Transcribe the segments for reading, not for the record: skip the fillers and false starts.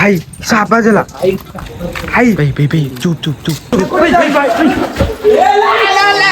भाई आवाज ହେଲା भाई भाई भाई भाई चुप चुप चुप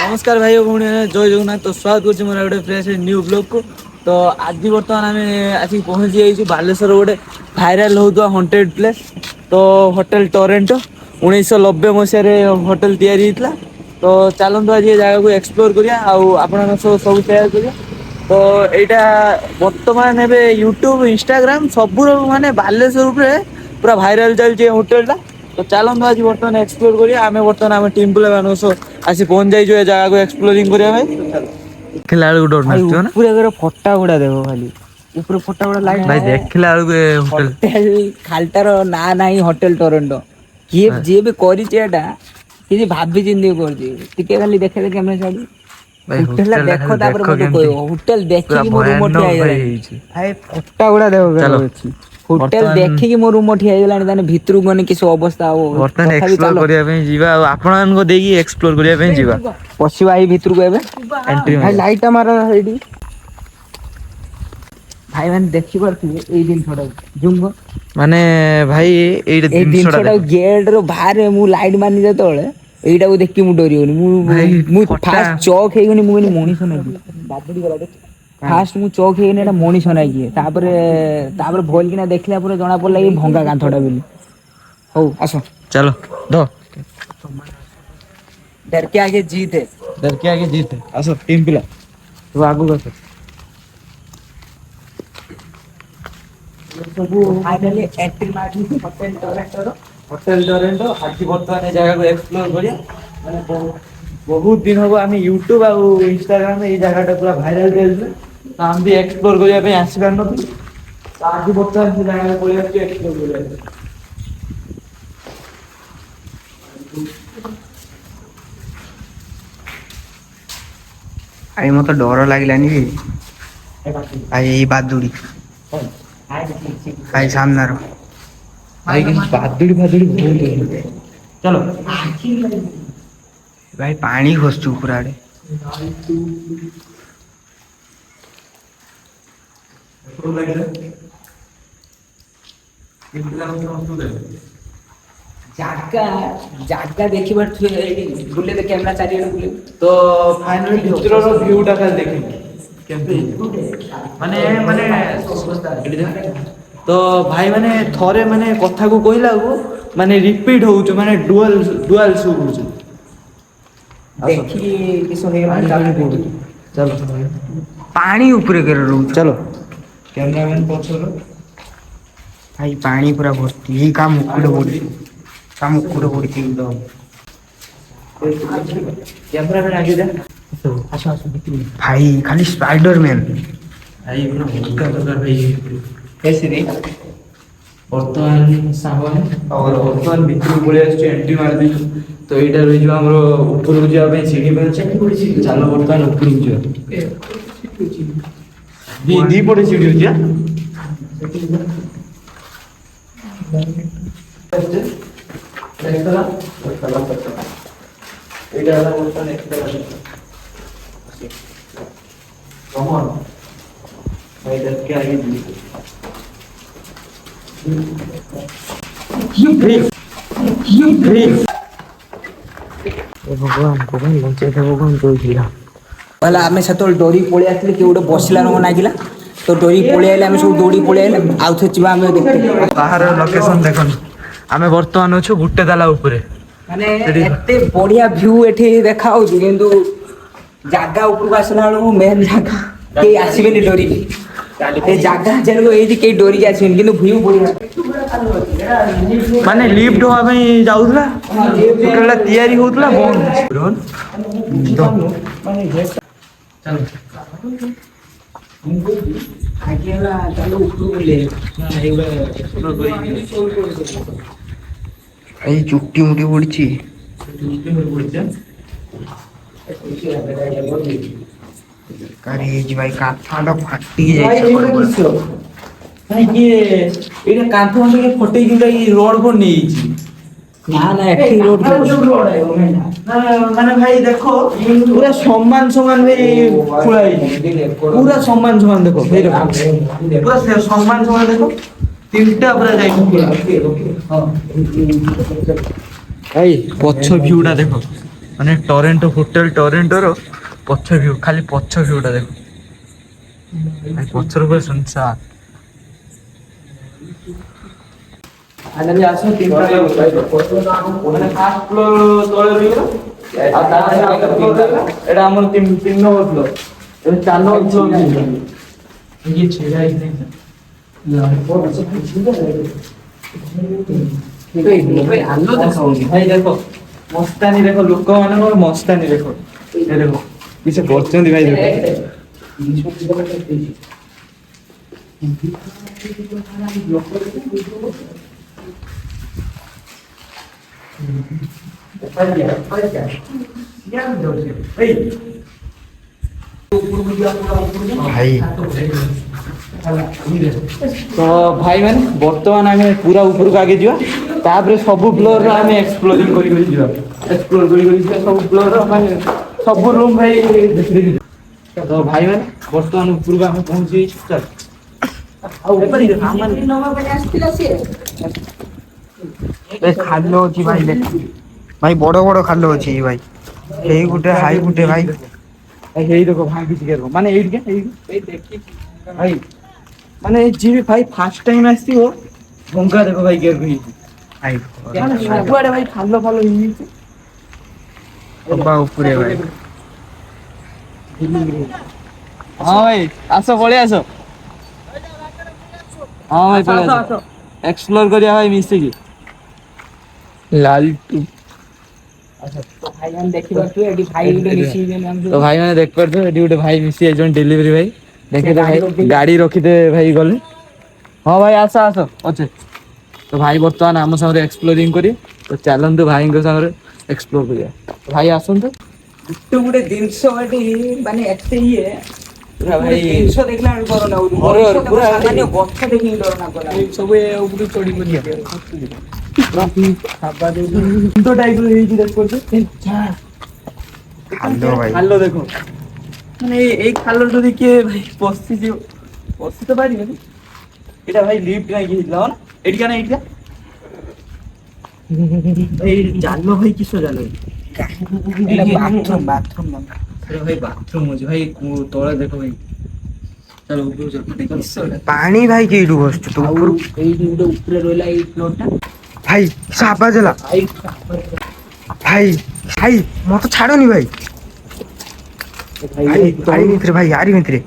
नमस्कार भाई भौणी जय जगन्नाथ तो स्वागत कर मोर गोटे फ्रेश न्यू ब्लॉग को तो आज बर्तमान आम आसिक पहुँची जाइए बालेश्वर गोटे भाइराल होता हंटेड प्लेस तो होटेल टोरेंटो 1990 मसीह होटेल तैयारी होता तो चलते आज ये जगह को एक्सप्लोर करिया आपण सब शेयर करिया तो यहाँ बर्तमान एवं यूट्यूब इंस्टाग्राम सब माने बालेश्वर पूरा भाइराल चलती होटेलटा तो चलते आज बर्तमान एक्सप्लोर करिया आम बर्तमान आम टीम पिला आसी पहुंच जाइए जगह को एक्सप्लोरिंग करिया देखला बेलू डर मारतो ना पूरा फटा गुड़ा देखो खाली ऊपर फटा गुड़ा लाइट भाई देखला बेलू होटेल खालटार ना नहीं होटेल टोरंटो किए जे भी करी एटा किसी भाभी चिंती करछि टिके खाली देखे दे कैमरा साइड होटेल देखो तापर मते कोयो होटेल देखि मो रूम उठी आइ भाई फटा गुड़ा देखो चलो होटेल देखि मो रूम उठी आइ गेलानी ताने भितरु गने किस अवस्था हो बर्तमान एक्सप्लोर करिया पे जीवा आपण को देगी एक्सप्लोर करिया पे जीवा पछिवा आई भितरु को एबे एंट्री भाई लाइट मारा रेडी भाई मैंने देखि परथिबे एई दिन छोडा जुंगो माने भाई एई दिन छोडा गेट रो बाहर मु लाइट मारनी जतोळे एईटा को देखि मु डरियोनी मु फास्ट चौक हेगनी मु मनीष नै बादडी गला देख फास्ट मु चौक हेगनी एटा मनीष नै की तापर भोल किना देखला पूरा जणा पड़ला कि भंगा कांथडा बिली हो आसो चलो दो डर के आगे जीत है आसो टीम पिला तू आगु आसो सबू फाइनली एंट्री मारनी होटेल टोरेंटो आज बर्तमान ए जगह को एक्सप्लोर करिया माने बहुत दिन हो आम यूट्यूब और इंस्टाग्राम ये जगह पूरा भाइराल चलते तो हम भी एक्सप्लोर करने आसपार न आज बर्तमान से जगह को एक्सप्लोर करिया आई मत डर लागलानी आई बादुड़ी आई सामने भाई बादुड़ी बहुत चलो भाई पानी खोजचु पूरा आड़े जागा देखि बुले तो कैमरा चारिए बुले तो फाइनली भितर व्यूटा खाली देखि माने माने तो भाई माने थोरे माने कथा को कहला को माने रिपीट होउछ माने डुअल शो होउछ देखि किसो हे चलो पानी ऊपर कर रहू चलो कैमरामैन पछरो भाई पानी पूरा भर्ती यही काम मुकुड़ बोड़ी एकदम कैमरामैन आगे जा आसो भाई खाली स्पाइडरमैन भाई पूरा भटका भाई कैसे रे बर्तमान सामने और बर्तमान भितर पड़े एंट्री मार दी तो यहाँ रही आम ऊपर को जावाई सीढ़ी पे चलो बर्तमान ऊपर को दी पटे सीढ़ी हो भगवान बचे भगवान पहला आम से डोरी पलि आसले कि गोटे बसला रंग नागिला तो डोरी पलि आइले आम सब दौड़ी पलि आइले आउ थे जीवा आम देखते बाहर लोकेशन देखन आमे वर्तमान अछु गुट्टे ताला ऊपर माने एते बढ़िया व्यू एठी देखा होउछ किंतु जागा ऊपर आसला बेलू मेन जागा के आसीबेनी डोरी ए जागा जेनको एठी के डोरी आसीबेनी किंतु व्यू बढ़िया माने लिफ्ट होवा ପାଇଁ जाउतला केला तयारी होतला बंद तो चलो आकेला चलो ऊपर ले এই চুক্তি মুটি পড়ছি কারে জি ভাই কাঁথাটা ফাটি যাইছে ভাই কি এটা কাঁথ মানে ফটেই কিটা এই রড কোন নেইছি না না এটি রড না মানে ভাই দেখো পুরা সমান সমান ভাই খুলাই পুরা সমান সমান দেখো এই দেখো পুরা সমান সমান দেখো ତିନିଟା ପୁରା ଯାଇଛି ଭାଇ ପଛ ଭିଉଟା ଦେଖ ମାନେ ଟରେଣ୍ଟୋ ହୋଟେଲ ଟରେଣ୍ଟୋର ପଛ ଭିଉ ଖାଲି ପଛ ଭିଉଟା ଦେଖ ଭାଇ ପଛର ପୁରା ସୁନସାନ ଆଜି ଆସ ତିନିଟା ମାନେ ଫାର୍ଷ୍ଟ ଫ୍ଲୋର ତଳେ ରହିବ ଆଉ ତାପରେ ଆଉ ଫ୍ଲୋର ରହିବ ଏଟା ଆମର ତିନି ନମ୍ବର ଫ୍ଲୋର ଏବେ 4 ନମ୍ବର ଫ୍ଲୋର ଇଏ ଛିଡ଼ା ହେଇଛି ଭାଇ ଦେଖ ମସ୍ତାନୀ ଦେଖ ଲୋକମାନଙ୍କର ମସ୍ତାନୀ ଦେଖ ଏ ଦେଖ କିଛି କରୁଛନ୍ତି ଭାଇ ଦେଖ ଭାଇ ତ ଭାଇ ମାନେ ବର୍ତ୍ତମାନ ଆମେ ପୁରା ଉପରକୁ ଆଗେ ଯିବା ତାପରେ ସବୁ ଫ୍ଲୋର ଆମେ ଏକ୍ସପ୍ଲୋରିଂ କରି ଯିବା ଏକ୍ସପ୍ଲୋର କରି ଯିବା ସବୁ ଫ୍ଲୋର ମାନେ ସବୁ ରୁମ୍ ଭାଇ ତ ଭାଇ ମାନେ ବର୍ତ୍ତମାନ ଉପରକୁ ଆମେ ପହଞ୍ଚି ଯାଇଛୁ ଚାଲ ଆଉ ଖାଲ ଅଛି ଭାଇ ଭାଇ ବଡ ବଡ ଖାଲ ଅଛି ଭାଇ ଏଇ ଗୋଟେ ହାଇ ଗୋଟେ ଭାଇ ହେଇ ଦେଖ ଭାଙ୍ଗିଛି କେରକ ମାନେ ଏଇଠି ଭାଇ ମାନେ ଯିଏ ଭାଇ ଫାର୍ଷ୍ଟ ଟାଇମ ଆସିଥିବ ଭଙ୍ଗା ଦେଖ ଭାଇ କେରକ ହେଇଛି ଭାଇ ସବୁଆଡେ ଭାଇ ଖାଲ ଫାଲ ହେଇଯାଇଛି ସବା ଉପରେ ଭାଇ ହଁ ଭାଇ ଆସ ପଳେଇ ଆସ ହଁ ଭାଇ ପଳେଇ ଆସ ଏକ୍ସପ୍ଲୋର କରିବା ଭାଇ ମିଶିକି ଲାଲଟୁ ତ ଭାଇ ମାନେ ଦେଖିପାରୁଥିବେ ଏଠି ଭାଇ ଗୋଟେ ଭାଇ ମିଶି ଯାଇଛନ୍ତି ଡେଲିଭରି ଭାଇ ଦେଖିଲେ ଭାଇ ଗାଡି ରଖିଦେବେ ଭାଇ ଗଲେ ହଁ ଭାଇ ଆସ ଅଛେ ତ ଭାଇ ବର୍ତ୍ତମାନ ଆମ ସାଙ୍ଗରେ ଏକ୍ସପ୍ଲୋରିଂ କରି ତ ଚାଲନ୍ତୁ ଭାଇଙ୍କ ସାଙ୍ଗରେ ଏକ୍ସପ୍ଲୋର କରିବା ଭାଇ ଆସନ୍ତୁ ଗୋଟେ ଜିନିଷ ଏଠି ମାନେ ଏତେ ଇଏ ଭାଇ ଜିନିଷ ଦେଖିଲା ବେଳକୁ ଡର ଲାଗୁଛି ଗଛ ଦେଖିକି ଡର ଲାଗୁଛି ସବୁ ଉପରୁ ଚଢି ଟାଇପର ହେଇଛି ଖାଲ ଭାଇ ଖାଲ ଦେଖ ମାନେ ଏଇ ଖାଲଟା କିଏ ଭାଇ ପଶିଯିବ ପଶି ତ ପାରିବେନି ଏଇଟା ଭାଇ ଲିଫ୍ଟ କାହିଁକି ହେଇଥିଲା ନା ଏଇଠିକା ନା ଏଇଠିକା ଏଇ ଜାଲ ଭାଇ କିସ ଜାଲ ବାଥରୁମ ଭାଇ ବାଥରୁମ ଅଛି ଭାଇ ତଳେ ଦେଖ ଭାଇ ଚାଲ ଉପରକୁ ଚାଲ ପାଣି ଭାଇ କେଇଠୁ ବସୁଛୁ ତୁ ଉପରୁ ଏଇଠି ଗୋଟେ ଉପରେ ରହିଲା ଏଇ ଫ୍ଲୋରଟା ଭାଇ କିସ ଆବାଜ ହେଲା ଭାଇ ଭାଇ ମତେ ଛାଡନି ଭାଇ ଭାଇ ଭାଇ ଭିତରେ ଭାଇ ଆରି ଭିତରେ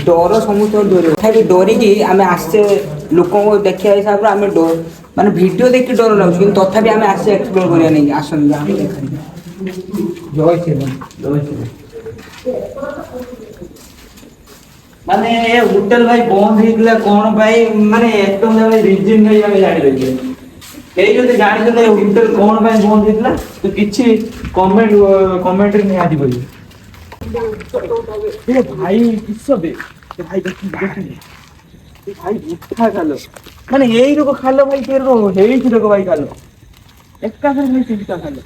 ଡର ସମସ୍ତଙ୍କ ଦୂର ତଥାପି ଡରିକି ଆମେ ଆସିଛେ ଲୋକଙ୍କୁ ଦେଖିବା ହିସାବରେ ଆମେ ମାନେ ଭିଡିଓ ଦେଖି ଡର ଲାଗୁଛି କିନ୍ତୁ ତଥାପି ଆମେ ଆସିଛେ ଏକ୍ସପ୍ଲୋର କରିବା ନେଇକି ଆସନ୍ତୁ ମାନେ ଏ ହୋଟେଲ ଭାଇ ବନ୍ଦ ହେଇଥିଲା କଣ ପାଇଁ ମାନେ ଏକଦମ ରିଜିନ ଭାଇ ଆମେ ଜାଣିପାରିଲେ କେହି ଯଦି ଜାଣିଛନ୍ତି ହୋଟେଲ କଣ ପାଇଁ ବନ୍ଦ ହେଇଥିଲା ତ କିଛି କମେଣ୍ଟରେ ନିହାତି କରିବେ ଭାଇ କିସ ବେ ଭାଇ ଦେଖିଲି ଭାଇ ଉଠା ଖାଲ ମାନେ ଏଇ ଲୋକ ଖାଲ ଭାଇ ହେଇଛି ଦେଖ ଭାଇ ଖାଲ ଏକାଥରେ ଭାଇ ତିନିଟା ଖାଲ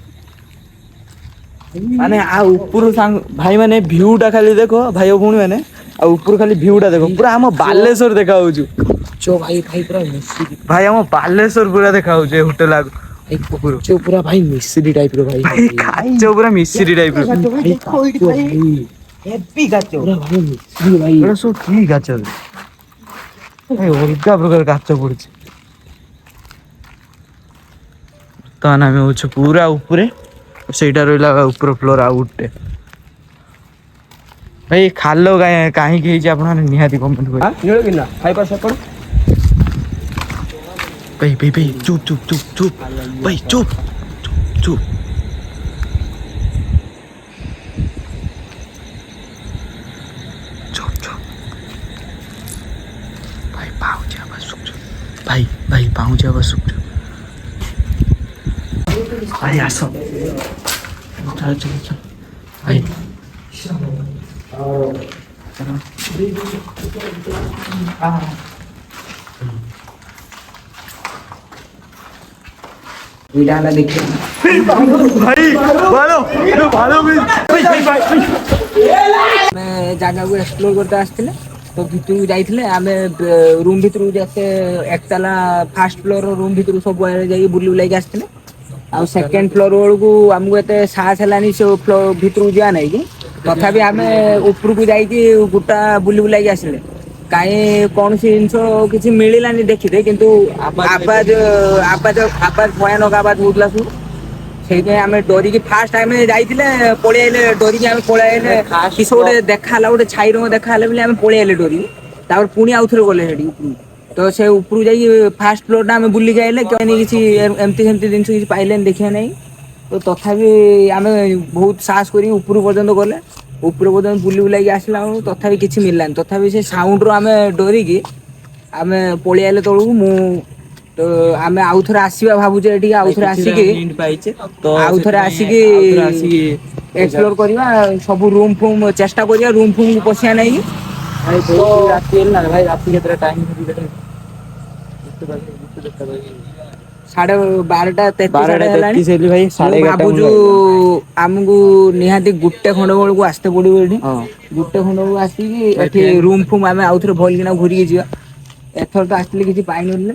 ମାନେ ଆଉ ଉପରୁ ସାଙ୍ଗ ଭାଇ ମାନେ ଭିଉ ଟା ଖାଲି ଦେଖ ଭାଇ ଭଉଣୀ ମାନେ ଆଉ ଉପରୁ ଖାଲି ଭିଉ ଟା ଦେଖ ପୁରା ଆମ ବାଲେଶ୍ଵର ଦେଖା ହଉଛି ଭାଇ ଭାଇ ପୁରା ଭାଇ ଆମ ବାଲେଶ୍ଵର ପୁରା ଦେଖା ହଉଛି ହୋଟେଲ ପୁରା ଭାଇ ମିଶ୍ରି ଟାଇପ ର ଭାଇ କାଚ ପୁରା ମିଶିରି ଟାଇପ ର ହେଭି କାଚ ଏଗୁଡା ସବୁ କି କାଚ ଭାଇ ଅଲଗା ପ୍ରକାର କାଚ ପଡୁଛି ବର୍ତ୍ତମାନ ଆମେ ହଉଛୁ ପୁରା ଉପରେ ସେଇଟା ରହିଲା ଉପର ଫ୍ଲୋର ଆଉ ଗୋଟେ ଭାଇ ଖାଲ କାହିଁକି ହେଇଛି ଆପଣ ମାନେ ନିହାତି କମେଣ୍ଟ କରିବେ ଭାଇ ଭାଇ ଭାଇ ଚୁପ ଚୁପ ଚୁପ ଚୁପ ଭାଇ ଚୁପ ଚୁପ ଚୁପ ଚୁପ ଭାଇ ପାଉଁଜି ଆବାଜ ଶୁଭୁଛି ଭାଇ ଭାଇ ପାଉଁଜି ଆବାଜ ଶୁଭୁଛି ଭାଇ ଆସ ଚାଲ ଚାଲ ଚାଲ ଭାଇ ଏଇଟା ହେଲା ଦେଖିବା। ଆମେ ଜାଗାକୁ ଏକ୍ସପ୍ଲୋର କରତେ ଆସିଥିଲେ ତ ଭିତରକୁ ଯାଇଥିଲେ ଆମେ ରୁମ୍ ଭିତରକୁ ଯେତେ ଏକତାଲା ଫାର୍ଷ୍ଟ ଫ୍ଲୋର ରୁମ୍ ଭିତରକୁ ସବୁଆଡେ ଯାଇକି ବୁଲି ବୁଲାଇକି ଆସିଥିଲେ। ଆଉ ସେକେଣ୍ଡ ଫ୍ଲୋର ବେଳକୁ ଆମକୁ ଏତେ ସାହସ ହେଲାନି ସେ ଭିତରକୁ ଯିବା ନାଇଁ କି ତଥାପି ଆମେ ଉପରକୁ ଯାଇକି ଗୋଟା ବୁଲି ବୁଲାଇକି ଆସିଲେ। କାହିଁ କୌଣସି ଜିନିଷ କିଛି ମିଳିଲାନି ଦେଖିତେ କିନ୍ତୁ ଆବାଜ ଭୟାନକ ଆବାଜ ହଉଥିଲା ସବୁ। ସେଇଥିପାଇଁ ଆମେ ଡରିକି ଫାଷ୍ଟ ଆମେ ଯାଇଥିଲେ ପଳେଇ ଆଇଲେ ଡରିକି ଆମେ ପଳେଇ ଆଇଲେ କିସ ଗୋଟେ ଦେଖା ହେଲା ଗୋଟେ ଛାଇ ରଙ୍ଗ ଦେଖା ହେଲା ବୋଲି ଆମେ ପଳେଇ ଆଇଲେ ଡରିକି। ତାପରେ ପୁଣି ଆଉଥରେ ଗଲେ ସେଠି ଉପରକୁ ତ ସେ ଉପରକୁ ଯାଇକି ଫାଷ୍ଟ ଫ୍ଲୋର ଟା ଆମେ ବୁଲିକି ଆଇଲେ କିଛି ଏମିତି ସେମିତି ଜିନିଷ କିଛି ପାଇଲେନି ଦେଖିବା ନାଇଁ। ତ ତଥାପି ଆମେ ବହୁତ ସାହସ କରିକି ଉପରୁ ପର୍ଯ୍ୟନ୍ତ ଗଲେ ଉପର ପର୍ଯ୍ୟନ୍ତ ବୁଲି ବୁଲାଇକି ଆସିଲା ବେଳକୁ ତଥାପି କିଛି ମିଳିଲାନି ତଥାପି ସେ ସାଉଣ୍ଡ ରୁ ଆମେ ଡରିକି ଆମେ ପଳେଇ ଆଇଲେ ତଳକୁ ମୁଁ ତ ଆମେ ଆଉଥରେ ଆସିବା ଭାବୁଛେ ଏଠିକି ଆଉଥରେ ଆସିକି ଆଉଥରେ ଆସିକି ଏକ୍ସପ୍ଲୋର କରିବା ସବୁ ରୁମ୍ ଫୁମ୍ ଚେଷ୍ଟା କରିବା ରୁମ୍ ଫୁମ୍ ପଶିବା ନାଇଁ। ଭାଇ ବହୁତ ରାତି ହେଲା ଭାଇ ରାତି କେତେଟା ଟାଇମ୍ ସାଢେ 12:33 ବାରଟା ହେଲାଣି। ତେତିଶ ହେଲି ଭାଇ ମୁଁ 11:30 ଭାବୁଛୁ ମୁଁ ଆମକୁ ନିହାତି ଗୋଟେ ଖଣ୍ଡ ବେଳକୁ ଆସିତେ ପଡିବ ଏଠି। ହଁ ଗୋଟେ ଖଣ୍ଡ ବେଳକୁ ଆସିକି ଭାଇ ଏଠି ଫ୍ୟାନ୍ ରୁମ୍ ଫୁମ୍ ଆମେ ଆଉଥରେ ଭଲ କିନା ଘୁରିକି ଯିବା। ଏଥର ତ ଆସିଥିଲି କିଛି ପାଇନଥିଲେ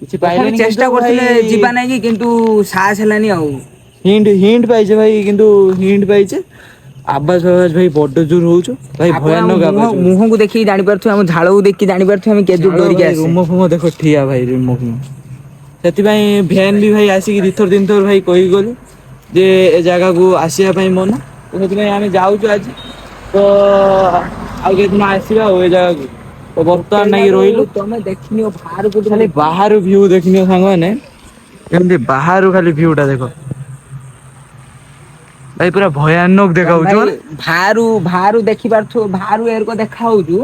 କିଛି ତଥାପି ପାଇଲେନି କିନ୍ତୁ ଚେଷ୍ଟା ଭାଇ କରୁଥିଲେ ଯିବା ନାଇଁ କି କିନ୍ତୁ ସାହସ ହେଲାନି ଆଉ। ହିଣ୍ଟ ପାଇଛେ ଭାଇ କିନ୍ତୁ ହିଣ୍ଟ ପାଇଛେ ଆବାଜ ଫାବାଜ ଭାଇ ବଡ ଜୋର ହଉଛୁ। ଭାଇ ଆପଣ ଆମ ଭୟାନକ ଆବାଜ ହଉଛି। ମୁହଁକୁ ଦେଖିକି ଜାଣିପାରୁଥିବେ ଆମ ଝାଳକୁ ଦେଖିକି ଜାଣିପାରୁଥିବେ ଆମେ କେତେ ଦୂର ଝାଳ ଡରିକି ଭାଇ ଆସେ। ରୁମ ଫୁମ ଦେଖ ଠିଆ ଭାଇ ରୁମ ଫୁମ ସେଥିପାଇଁ ଭ୍ୟାନ୍ ବି ଭାଇ ଆସିକି ଦିଥର ତିନିଥର ଭାଇ କହିକି ଗଲେ ଯେ ଏ ଜାଗାକୁ ଆସିବା ପାଇଁ ମନା ତ ସେଥିପାଇଁ ଆମେ ଯାଉଛୁ ଆଜି ତ ଆଉ କେଦିନ ଆସିବା ଆଉ ଏ ଜାଗାକୁ ତ ବର୍ତ୍ତମାନ ହୋଟେଲ ନାଇକି ଟାକୁ ରହିଲୁ ତମେ ଦେଖିନିଅ ବାହାରକୁ ଟିକେ ଖାଲି ଦେଖିନିଅ। ବାହାରୁ ଭିଉ ଦେଖିନିଅ ସାଙ୍ଗମାନେ କେମିତି ବାହାରୁ ଖାଲି ଭିଉ ଟା ଦେଖ ଭାଇ ପୁରା ଭୟାନକ ଦେଖା ତମେ ହଉଛି ଭାଇ ମାନେ ବାହାରୁ ଦେଖିପାରୁଥିବ ବାହାରୁ ଏରକ ଦେଖା ହଉଛୁ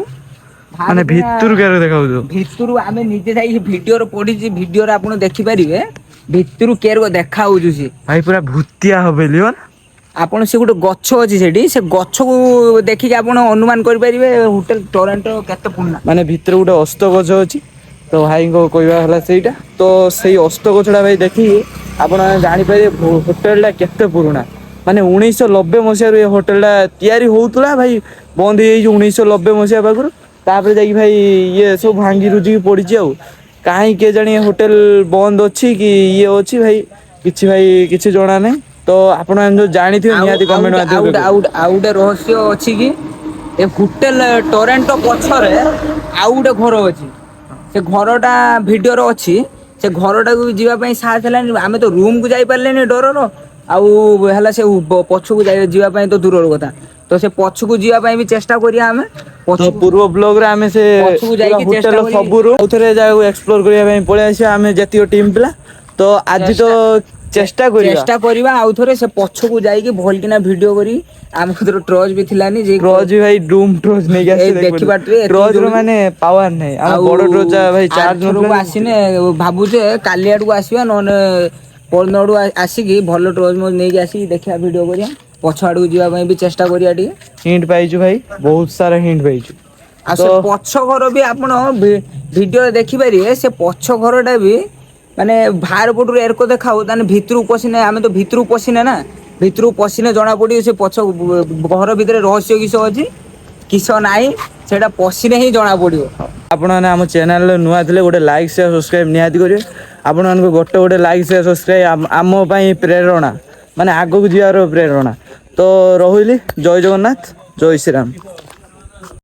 ମାନେ ବାହାରୁ ପୁରା ଭିତରୁ କେରେ ଦେଖା ହଉଥିବ ଭିତରୁ ଆମେ ନିଜେ ଯାଇକି ଭିଡିଓରେ ପଡିଛି ଭିଡିଓରେ ଆପଣ ଦେଖିପାରିବେ ଭିତରୁ କେରକ ଦେଖା ହଉଛୁ ସିଏ। ଭାଇ ପୁରା ଭୂତିଆ ହବେଲି ବା ଆପଣ ସେ ଗୋଟେ ଗଛ ଅଛି ସେଠି ସେ ଗଛକୁ ଦେଖିକି ଆପଣ ଅନୁମାନ କରିପାରିବେ ହୋଟେଲ ଟରେଣ୍ଟ କେତେ ପୁରୁଣା। ମାନେ ଭିତରେ ଗୋଟେ ଅସ୍ତ ଗଛ ଅଛି ତ ଭାଇଙ୍କ କହିବା ହେଲା ସେଇଟା ତ ସେଇ ଅସ୍ତ ଗଛଟା ଭାଇ ଦେଖିକି ଆପଣ ଜାଣିପାରିବେ ହୋଟେଲ ଟା କେତେ ପୁରୁଣା। ମାନେ 1990 ମସିହାରୁ ଏ ହୋଟେଲ ଟା ତିଆରି ହଉଥିଲା ଭାଇ ବନ୍ଦ ହେଇଯାଇଛି 1990 ପାଖରୁ ତାପରେ ଯାଇକି ଭାଇ ଇଏ ସବୁ ଭାଙ୍ଗି ରୁଜିକି ପଡିଛି ଆଉ। କାହିଁ କେଜାଣି ହୋଟେଲ ବନ୍ଦ ଅଛି କି ଇଏ ଅଛି ଭାଇ କିଛି ଭାଇ କିଛି ଜଣା ନାହିଁ ତ ଆପଣ ଯୋଉ ଜାଣିଥିବେ ଆଉ ନିହାତି ଆଉ କମେଣ୍ଟ ଗୋଟେ ଆଉ ମାଧ୍ୟମରେ ଗୋଟେ କହିବେ। ଆଉ ଗୋଟେ ଆଉ ଗୋଟେ ରହସ୍ୟ ଅଛି କି ଏ ହୋଟେଲ ଟରେଣ୍ଟ ପଛରେ ଆଉ ଗୋଟେ ଘର ଅଛି ସେ ଘର ଟା ଭିଡିଓର ଅଛି ସେ ଘରଟାକୁ ଯିବା ପାଇଁ ସାହସ ହେଲାନି ଆମେ ତ ରୁମ କୁ ଯାଇ ପାରିଲେନି ଡରର ଆଉ ହେଲା ସେ ପଛକୁ ଯିବା ପାଇଁ ତ ଦୂରର କଥା ତ ସେ ପଛକୁ ଯିବା ପାଇଁ ବି ଚେଷ୍ଟା କରିବା ଆମେ ତ ପଛକୁ ପୂର୍ବ ବ୍ଲଗରେ ଆମେ ସେ ପଛକୁ ପୁରା ଯାଇକି ଚେଷ୍ଟା ହୋଟେଲ କରି ସବୁରୁ ଆଉଥରେ ଜାଗାକୁ ଏକ୍ସପ୍ଲୋର କରିବା ପାଇଁ ପଳେଇ ଆସିବା ଆମେ ଯେତିକ ଟିମ୍ ପିଲା ତ ଆଜି ତ ଚେଷ୍ଟା କରିବା ଆଉ ଥରେ ସେ ପଛକୁ ଯାଇକି ଭଲ କିନା ଭିଡିଓ କରି ଆମ ଭିତରେ ଟ୍ରଚ ବି ଥିଲାନି ଯେ ଟ୍ରଚ୍ ବି ଭାଇ ଡୁମ୍ ଟ୍ରଚ୍ ନେଇକି ଏଇ ଆସିଥିଲେ ଦେଖିପାରିଲେ ଦେଖିପାରୁଥିବେ ଏତିକି ଟ୍ରଚ୍ ର ଦଉଛୁ ମାନେ ପାୱାର ନାହିଁ ଆମ ଆଉ ବଡ ଟ୍ରଚ୍ ଭାଇ ଚାର୍ଜ ନଥିଲା ଆରଥରକୁ ଯେ ଆସିନେ ଭାବୁଛେ କାଲି ଆଡକୁ ଆସିବା ନହେଲେ ପରଦିନ ଆଡୁ ଆସିକି ଭଲ ଟ୍ରଚ୍ ନେଇକି ଆସିକି ଦେଖିବା ଭିଡିଓ କରିବା ପଛ ଆଡକୁ ଯିବା ପାଇଁ ବି ଚେଷ୍ଟା କରିବା ଟିକେ ହିଣ୍ଟ ପାଇଛୁ ଭାଇ ବହୁତ ସାରା ହିଣ୍ଟ ପାଇଛୁ ଆଉ ସେ ତ ପଛ ଘର ବି ଆପଣ ଭିଡିଓରେ ଦେଖିପାରିବେ ସେ ପଛ ଘର ଟା ବି ମାନେ ବାହାର ପଟରୁ ଏରକ ଦେଖା ହଉ ତାହେଲେ ଭିତରକୁ ପଶିନେ ଆମେ ତ ଭିତରକୁ ପଶିନେ ନା ଭିତରକୁ ପଶିନେ ଜଣା ପଡିବ ସେ ପଛ ଘର ଭିତରେ ରହସ୍ୟ କିସ ଅଛି କିସ ନାହିଁ ସେଇଟା ପଶିଲେ ହିଁ ଜଣା ପଡିବ। ଆପଣମାନେ ଆମ ଚ୍ୟାନେଲରେ ନୂଆ ଥିଲେ ଗୋଟେ ଲାଇକ୍ ସେୟାର ସବସ୍କ୍ରାଇବ୍ ନିହାତି କରିବେ ଆପଣମାନଙ୍କୁ ଗୋଟେ ଲାଇକ୍ ସେୟାର ସବସ୍କ୍ରାଇବ୍ ଆମ ପାଇଁ ପ୍ରେରଣା ମାନେ ଆଗକୁ ଯିବାର ପ୍ରେରଣା ତ ରହିଲି ଜୟ ଜଗନ୍ନାଥ ଜୟ ଶ୍ରୀରାମ।